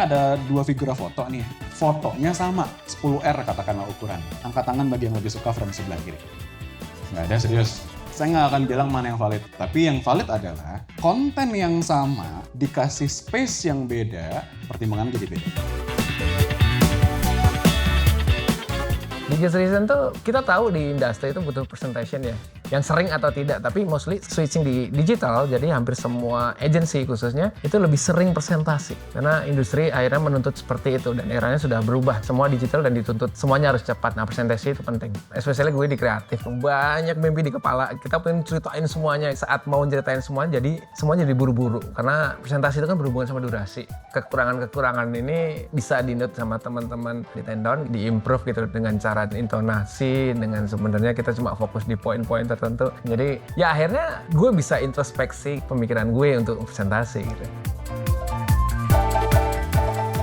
kan ada dua figura foto nih. Fotonya sama, 10R katakanlah ukuran. Angkat tangan bagi yang lebih suka frame sebelah kiri. Nggak ada, serius. Saya nggak akan bilang mana yang valid. Tapi yang valid adalah konten yang sama dikasih space yang beda, pertimbangan jadi beda. Biggest reason tuh kita tahu di industri itu butuh presentation ya. Yang sering atau tidak, tapi mostly switching di digital, jadi hampir semua agency khususnya itu lebih sering presentasi. Karena industri akhirnya menuntut seperti itu dan eranya sudah berubah. Semua digital dan dituntut semuanya harus cepat. Nah, presentasi itu penting. Especially gue di kreatif, banyak mimpi di kepala. Kita pengen ceritain semuanya. Saat mau ceritain semuanya, jadi semuanya jadi buru-buru. Karena presentasi itu kan berhubungan sama durasi. Kekurangan-kekurangan ini bisa di-note sama teman-teman di tendon, di-improve gitu dengan cara intonasi, dengan sebenarnya kita cuma fokus di poin-poin tertentu. Jadi ya akhirnya gue bisa introspeksi pemikiran gue untuk presentasi gitu.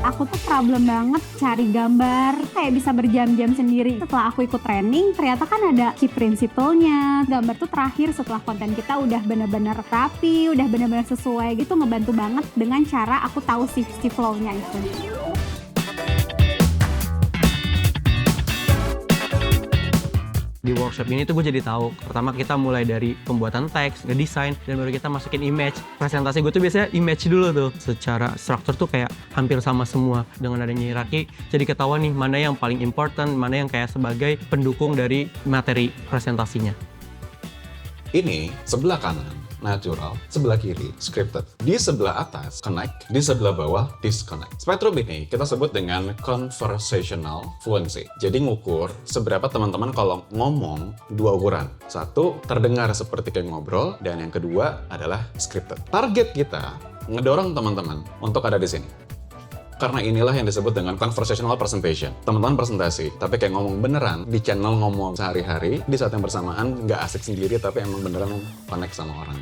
Aku tuh problem banget cari gambar, kayak bisa berjam-jam sendiri. Setelah aku ikut training, ternyata kan ada key principle-nya. Gambar tuh terakhir setelah konten kita udah benar-benar rapi, udah benar-benar sesuai gitu, ngebantu banget dengan cara aku tahu si flow-nya itu. Di workshop ini tuh gue jadi tahu. Pertama kita mulai dari pembuatan teks, ngedesain, dan baru kita masukin image. Presentasi gue tuh biasanya image dulu tuh. Secara struktur tuh kayak hampir sama semua. Dengan adanya hierarki, jadi ketahuan nih mana yang paling important, mana yang kayak sebagai pendukung dari materi presentasinya. Ini sebelah kanan, natural, sebelah kiri, scripted. Di sebelah atas, connect, di sebelah bawah, disconnect. Spektrum ini kita sebut dengan conversational fluency. Jadi ngukur seberapa teman-teman kalau ngomong dua ukuran. Satu, terdengar seperti kayak ngobrol, dan yang kedua adalah scripted. Target kita ngedorong teman-teman untuk ada di sini. Karena inilah yang disebut dengan conversational presentation. Teman-teman presentasi, tapi kayak ngomong beneran di channel ngomong sehari-hari, di saat yang bersamaan nggak asik sendiri, tapi emang beneran connect sama orang.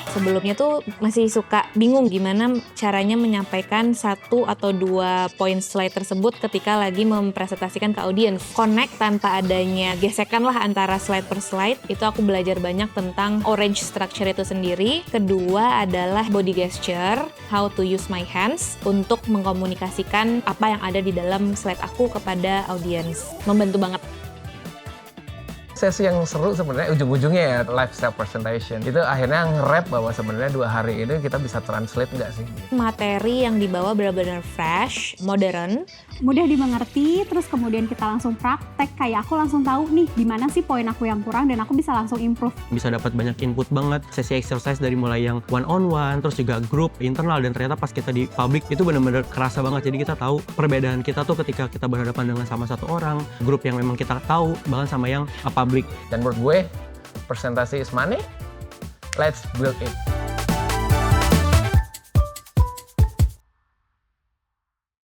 Sebelumnya tuh masih suka bingung gimana caranya menyampaikan satu atau dua poin slide tersebut ketika lagi mempresentasikan ke audiens. Connect tanpa adanya gesekan lah antara slide per slide. Itu aku belajar banyak tentang orange structure itu sendiri. Kedua adalah body gesture, how to use my hands untuk mengkomunikasikan apa yang ada di dalam slide aku kepada audiens. Membantu banget. Sesi yang seru sebenarnya ujung-ujungnya ya lifestyle presentation. Itu akhirnya nge-rap bahwa sebenarnya 2 hari ini kita bisa translate nggak sih? Materi yang dibawa benar-benar fresh, modern, mudah dimengerti, terus kemudian kita langsung praktek. Kayak aku langsung tahu nih di mana sih poin aku yang kurang dan aku bisa langsung improve. Bisa dapat banyak input banget, sesi exercise dari mulai yang one on one, terus juga grup internal, dan ternyata pas kita di publik itu benar-benar kerasa banget. Jadi kita tahu perbedaan kita tuh ketika kita berhadapan dengan sama satu orang, grup yang memang kita tahu, bahkan sama yang publik. Dan menurut gue, presentasi is money, let's build it.